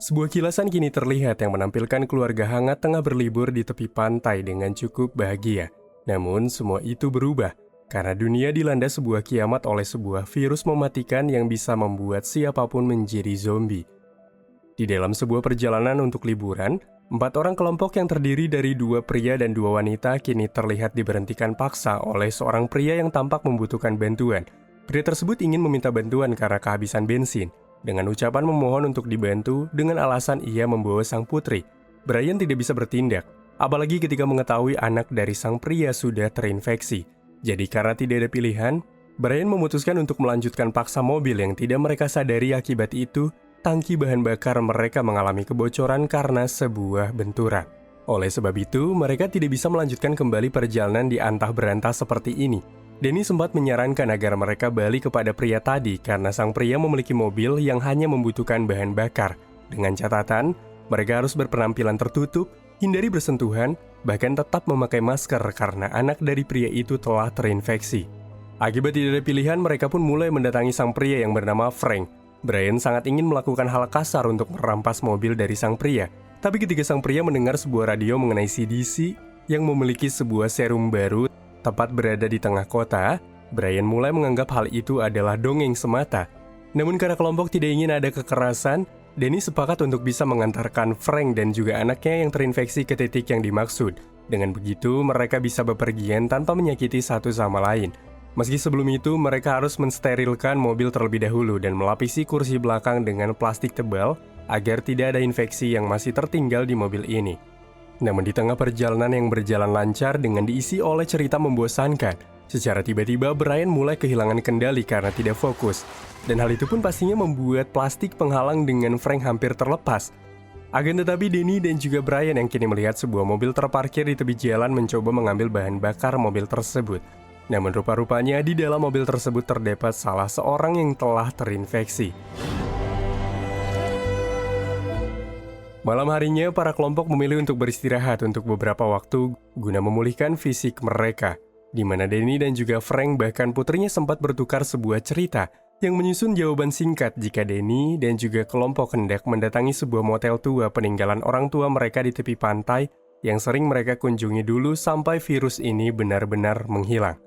Sebuah kilasan kini terlihat yang menampilkan keluarga hangat tengah berlibur di tepi pantai dengan cukup bahagia. Namun, semua itu berubah karena dunia dilanda sebuah kiamat oleh sebuah virus mematikan yang bisa membuat siapapun menjadi zombie. Di dalam sebuah perjalanan untuk liburan, 4 orang kelompok yang terdiri dari 2 pria dan 2 wanita kini terlihat diberhentikan paksa oleh seorang pria yang tampak membutuhkan bantuan. Pria tersebut ingin meminta bantuan karena kehabisan bensin, dengan ucapan memohon untuk dibantu dengan alasan ia membawa sang putri. Brian tidak bisa bertindak, apalagi ketika mengetahui anak dari sang pria sudah terinfeksi. Jadi karena tidak ada pilihan, Brian memutuskan untuk melanjutkan paksa mobil yang tidak mereka sadari akibat itu, tangki bahan bakar mereka mengalami kebocoran karena sebuah benturan. Oleh sebab itu, mereka tidak bisa melanjutkan kembali perjalanan di antah berantah seperti ini. Denny sempat menyarankan agar mereka balik kepada pria tadi karena sang pria memiliki mobil yang hanya membutuhkan bahan bakar. Dengan catatan, mereka harus berpenampilan tertutup, hindari bersentuhan, bahkan tetap memakai masker karena anak dari pria itu telah terinfeksi. Akibat tidak ada pilihan, mereka pun mulai mendatangi sang pria yang bernama Frank. Brian sangat ingin melakukan hal kasar untuk merampas mobil dari sang pria. Tapi ketika sang pria mendengar sebuah radio mengenai CDC yang memiliki sebuah serum baru tepat berada di tengah kota, Brian mulai menganggap hal itu adalah dongeng semata. Namun karena kelompok tidak ingin ada kekerasan, Denny sepakat untuk bisa mengantarkan Frank dan juga anaknya yang terinfeksi ke titik yang dimaksud. Dengan begitu, mereka bisa bepergian tanpa menyakiti satu sama lain. Meski sebelum itu, mereka harus mensterilkan mobil terlebih dahulu dan melapisi kursi belakang dengan plastik tebal agar tidak ada infeksi yang masih tertinggal di mobil ini. Namun di tengah perjalanan yang berjalan lancar dengan diisi oleh cerita membosankan, secara tiba-tiba Brian mulai kehilangan kendali karena tidak fokus. Dan hal itu pun pastinya membuat plastik penghalang dengan Frank hampir terlepas. Akan tetapi Denny dan juga Brian yang kini melihat sebuah mobil terparkir di tepi jalan mencoba mengambil bahan bakar mobil tersebut. Namun rupa-rupanya di dalam mobil tersebut terdapat salah seorang yang telah terinfeksi. Malam harinya, para kelompok memilih untuk beristirahat untuk beberapa waktu guna memulihkan fisik mereka, di mana Denny dan juga Frank bahkan putrinya sempat bertukar sebuah cerita yang menyusun jawaban singkat jika Denny dan juga kelompok hendak mendatangi sebuah motel tua peninggalan orang tua mereka di tepi pantai yang sering mereka kunjungi dulu sampai virus ini benar-benar menghilang.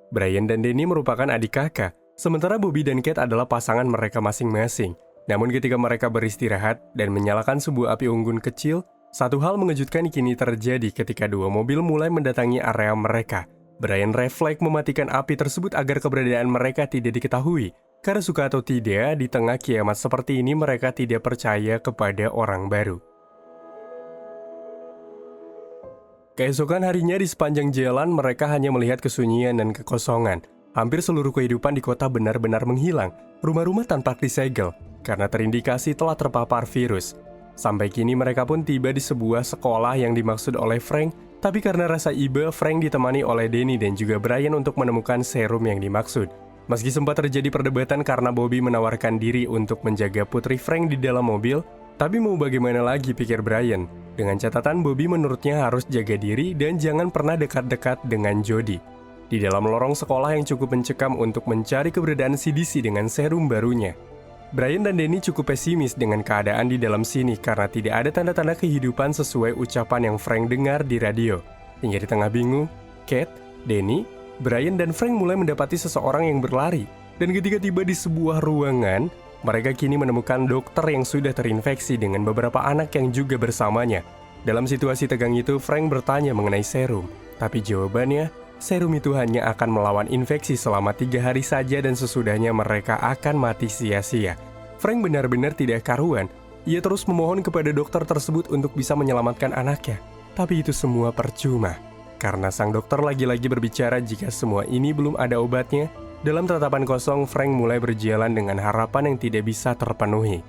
Brian dan Denny merupakan adik kakak, sementara Bobby dan Kate adalah pasangan mereka masing-masing. Namun ketika mereka beristirahat dan menyalakan sebuah api unggun kecil, satu hal mengejutkan kini terjadi ketika 2 mobil mulai mendatangi area mereka. Brian refleks mematikan api tersebut agar keberadaan mereka tidak diketahui. Karena suka atau tidak, di tengah kiamat seperti ini mereka tidak percaya kepada orang baru. Keesokan harinya di sepanjang jalan mereka hanya melihat kesunyian dan kekosongan. Hampir seluruh kehidupan di kota benar-benar menghilang. Rumah-rumah tampak disegel karena terindikasi telah terpapar virus. Sampai kini mereka pun tiba di sebuah sekolah yang dimaksud oleh Frank, tapi karena rasa iba, Frank ditemani oleh Denny dan juga Brian untuk menemukan serum yang dimaksud. Meski sempat terjadi perdebatan karena Bobby menawarkan diri untuk menjaga putri Frank di dalam mobil, tapi mau bagaimana lagi, pikir Brian. Dengan catatan Bobby menurutnya harus jaga diri dan jangan pernah dekat-dekat dengan Jody. Di dalam lorong sekolah yang cukup mencekam untuk mencari keberadaan CDC dengan serum barunya. Brian dan Denny cukup pesimis dengan keadaan di dalam sini karena tidak ada tanda-tanda kehidupan sesuai ucapan yang Frank dengar di radio. Hingga di tengah bingung, Kate, Denny, Brian dan Frank mulai mendapati seseorang yang berlari. Dan ketika tiba di sebuah ruangan, mereka kini menemukan dokter yang sudah terinfeksi dengan beberapa anak yang juga bersamanya. Dalam situasi tegang itu, Frank bertanya mengenai serum. Tapi jawabannya, serum itu hanya akan melawan infeksi selama 3 hari saja dan sesudahnya mereka akan mati sia-sia. Frank benar-benar tidak karuan. Ia terus memohon kepada dokter tersebut untuk bisa menyelamatkan anaknya. Tapi itu semua percuma. Karena sang dokter lagi-lagi berbicara jika semua ini belum ada obatnya, dalam tatapan kosong Frank mulai berjalan dengan harapan yang tidak bisa terpenuhi.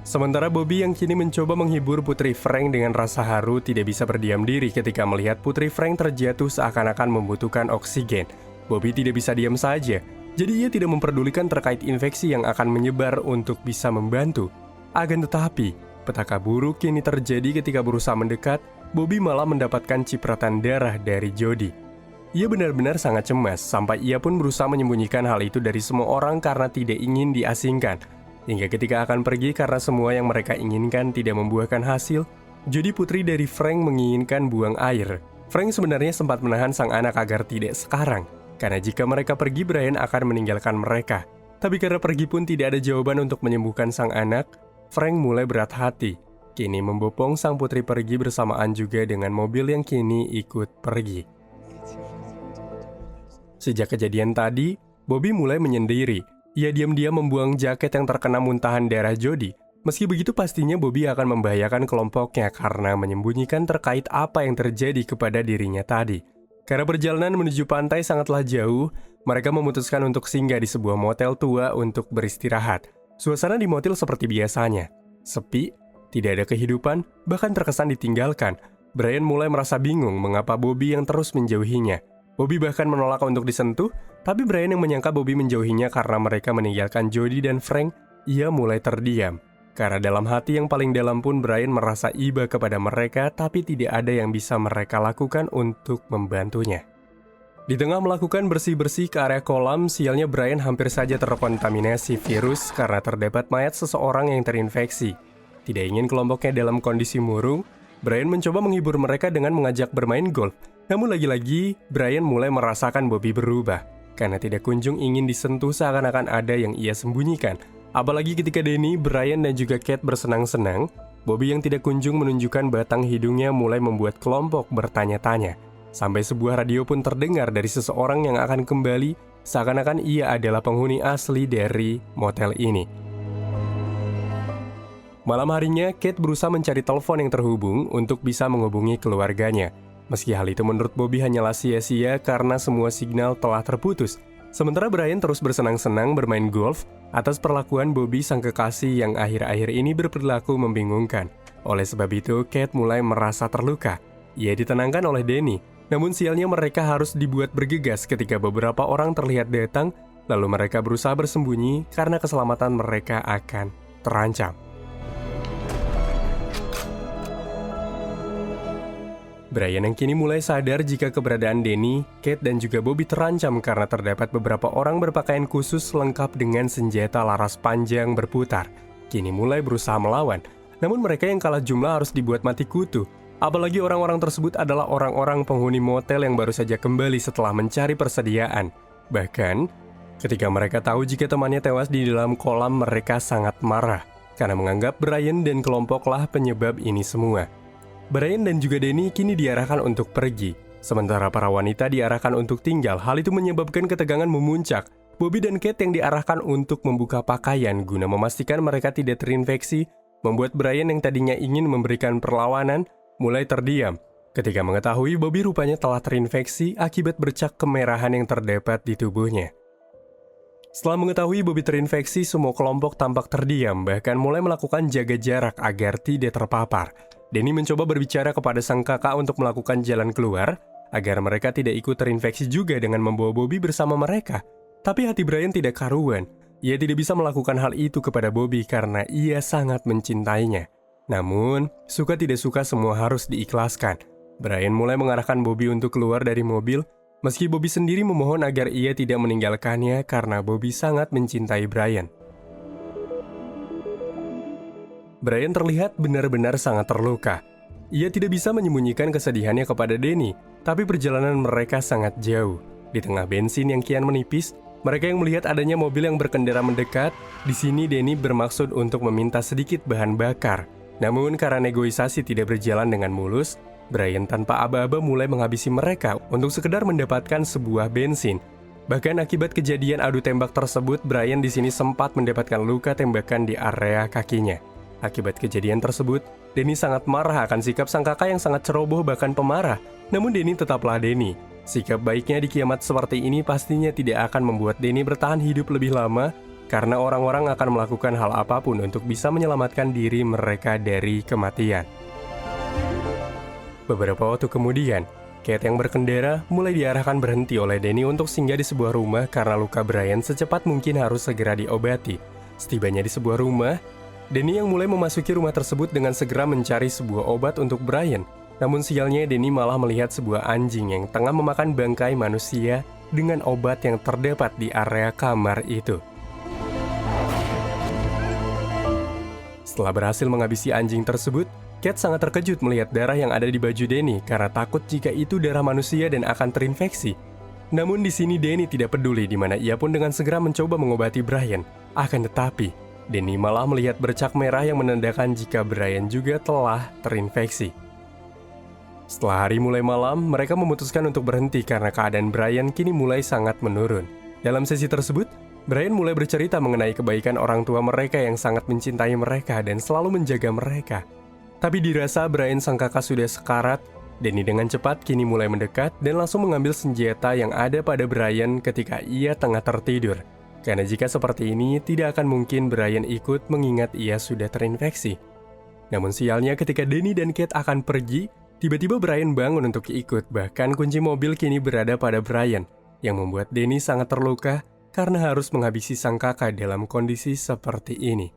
Sementara Bobby yang kini mencoba menghibur putri Frank dengan rasa haru tidak bisa berdiam diri ketika melihat putri Frank terjatuh seakan-akan membutuhkan oksigen. Bobby tidak bisa diam saja, jadi ia tidak memperdulikan terkait infeksi yang akan menyebar untuk bisa membantu. Akan tetapi, petaka buruk kini terjadi ketika berusaha mendekat, Bobby malah mendapatkan cipratan darah dari Jody. Ia benar-benar sangat cemas, sampai ia pun berusaha menyembunyikan hal itu dari semua orang karena tidak ingin diasingkan. Hingga ketika akan pergi karena semua yang mereka inginkan tidak membuahkan hasil, Jodie, putri dari Frank, menginginkan buang air. Frank sebenarnya sempat menahan sang anak agar tidak sekarang, karena jika mereka pergi Brian akan meninggalkan mereka. Tapi karena pergi pun tidak ada jawaban untuk menyembuhkan sang anak, Frank mulai berat hati. Kini membopong sang putri pergi bersamaan juga dengan mobil yang kini ikut pergi. Sejak kejadian tadi, Bobby mulai menyendiri. Ia diam-diam membuang jaket yang terkena muntahan darah Jodie. Meski begitu pastinya Bobby akan membahayakan kelompoknya karena menyembunyikan terkait apa yang terjadi kepada dirinya tadi. Karena perjalanan menuju pantai sangatlah jauh, mereka memutuskan untuk singgah di sebuah motel tua untuk beristirahat. Suasana di motel seperti biasanya. Sepi, tidak ada kehidupan, bahkan terkesan ditinggalkan. Brian mulai merasa bingung mengapa Bobby yang terus menjauhinya. Bobby bahkan menolak untuk disentuh, tapi Brian yang menyangka Bobby menjauhinya karena mereka meninggalkan Jodie dan Frank, ia mulai terdiam. Karena dalam hati yang paling dalam pun Brian merasa iba kepada mereka, tapi tidak ada yang bisa mereka lakukan untuk membantunya. Di tengah melakukan bersih-bersih ke area kolam, sialnya Brian hampir saja terkontaminasi virus karena terdapat mayat seseorang yang terinfeksi. Tidak ingin kelompoknya dalam kondisi murung, Brian mencoba menghibur mereka dengan mengajak bermain golf. Namun lagi-lagi, Brian mulai merasakan Bobby berubah, karena tidak kunjung ingin disentuh seakan-akan ada yang ia sembunyikan. Apalagi ketika Danny, Brian dan juga Kate bersenang-senang, Bobby yang tidak kunjung menunjukkan batang hidungnya mulai membuat kelompok bertanya-tanya. Sampai sebuah radio pun terdengar dari seseorang yang akan kembali, seakan-akan ia adalah penghuni asli dari motel ini. Malam harinya, Kate berusaha mencari telepon yang terhubung untuk bisa menghubungi keluarganya. Meski hal itu menurut Bobby hanyalah sia-sia karena semua signal telah terputus. Sementara Brian terus bersenang-senang bermain golf atas perlakuan Bobby sang kekasih yang akhir-akhir ini berperilaku membingungkan. Oleh sebab itu, Kate mulai merasa terluka. Ia ditenangkan oleh Danny, namun sialnya mereka harus dibuat bergegas ketika beberapa orang terlihat datang, lalu mereka berusaha bersembunyi karena keselamatan mereka akan terancam. Brian yang kini mulai sadar jika keberadaan Danny, Kate dan juga Bobby terancam karena terdapat beberapa orang berpakaian khusus lengkap dengan senjata laras panjang berputar. Kini mulai berusaha melawan, namun mereka yang kalah jumlah harus dibuat mati kutu. Apalagi orang-orang tersebut adalah orang-orang penghuni motel yang baru saja kembali setelah mencari persediaan. Bahkan, ketika mereka tahu jika temannya tewas di dalam kolam, mereka sangat marah karena menganggap Brian dan kelompoklah penyebab ini semua. Brian dan juga Danny kini diarahkan untuk pergi, sementara para wanita diarahkan untuk tinggal. Hal itu menyebabkan ketegangan memuncak. Bobby dan Kate yang diarahkan untuk membuka pakaian guna memastikan mereka tidak terinfeksi, membuat Brian yang tadinya ingin memberikan perlawanan mulai terdiam. Ketika mengetahui Bobby rupanya telah terinfeksi akibat bercak kemerahan yang terdapat di tubuhnya. Setelah mengetahui Bobby terinfeksi, semua kelompok tampak terdiam, bahkan mulai melakukan jaga jarak agar tidak terpapar. Danny mencoba berbicara kepada sang kakak untuk melakukan jalan keluar, agar mereka tidak ikut terinfeksi juga dengan membawa Bobby bersama mereka. Tapi hati Brian tidak karuan. Ia tidak bisa melakukan hal itu kepada Bobby karena ia sangat mencintainya. Namun, suka tidak suka semua harus diikhlaskan. Brian mulai mengarahkan Bobby untuk keluar dari mobil, meski Bobby sendiri memohon agar ia tidak meninggalkannya karena Bobby sangat mencintai Brian. Brian terlihat benar-benar sangat terluka. Ia tidak bisa menyembunyikan kesedihannya kepada Danny, tapi perjalanan mereka sangat jauh. Di tengah bensin yang kian menipis, mereka yang melihat adanya mobil yang berkendara mendekat. Di sini Danny bermaksud untuk meminta sedikit bahan bakar. Namun karena negosiasi tidak berjalan dengan mulus, Brian tanpa aba-aba mulai menghabisi mereka untuk sekedar mendapatkan sebuah bensin. Bahkan akibat kejadian adu tembak tersebut, Brian di sini sempat mendapatkan luka tembakan di area kakinya. Akibat kejadian tersebut, Danny sangat marah akan sikap sang kakak yang sangat ceroboh bahkan pemarah. Namun Danny tetaplah Danny. Sikap baiknya di kiamat seperti ini pastinya tidak akan membuat Danny bertahan hidup lebih lama, karena orang-orang akan melakukan hal apapun untuk bisa menyelamatkan diri mereka dari kematian. Beberapa waktu kemudian, Kate yang berkendara mulai diarahkan berhenti oleh Danny untuk singgah di sebuah rumah karena luka Brian secepat mungkin harus segera diobati. Setibanya di sebuah rumah, Danny yang mulai memasuki rumah tersebut dengan segera mencari sebuah obat untuk Brian. Namun sialnya Danny malah melihat sebuah anjing yang tengah memakan bangkai manusia dengan obat yang terdapat di area kamar itu. Setelah berhasil menghabisi anjing tersebut, Kate sangat terkejut melihat darah yang ada di baju Danny karena takut jika itu darah manusia dan akan terinfeksi. Namun di sini Danny tidak peduli, di mana ia pun dengan segera mencoba mengobati Brian. Akan tetapi, Danny malah melihat bercak merah yang menandakan jika Brian juga telah terinfeksi. Setelah hari mulai malam, mereka memutuskan untuk berhenti karena keadaan Brian kini mulai sangat menurun. Dalam sesi tersebut, Brian mulai bercerita mengenai kebaikan orang tua mereka yang sangat mencintai mereka dan selalu menjaga mereka. Tapi dirasa Brian sang kakak sudah sekarat, Danny dengan cepat kini mulai mendekat dan langsung mengambil senjata yang ada pada Brian ketika ia tengah tertidur. Karena jika seperti ini, tidak akan mungkin Brian ikut mengingat ia sudah terinfeksi. Namun sialnya ketika Danny dan Kate akan pergi, tiba-tiba Brian bangun untuk ikut, bahkan kunci mobil kini berada pada Brian, yang membuat Danny sangat terluka karena harus menghabisi sang kakak dalam kondisi seperti ini.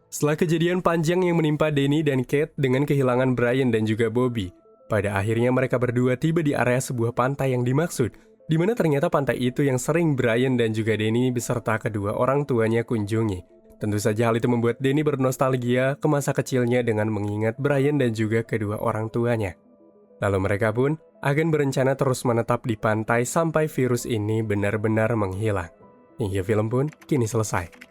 Setelah kejadian panjang yang menimpa Danny dan Kate dengan kehilangan Brian dan juga Bobby, pada akhirnya mereka berdua tiba di area sebuah pantai yang dimaksud, di mana ternyata pantai itu yang sering Brian dan juga Danny beserta kedua orang tuanya kunjungi. Tentu saja hal itu membuat Danny bernostalgia ke masa kecilnya dengan mengingat Brian dan juga kedua orang tuanya. Lalu mereka pun akan berencana terus menetap di pantai sampai virus ini benar-benar menghilang. Hingga film pun kini selesai.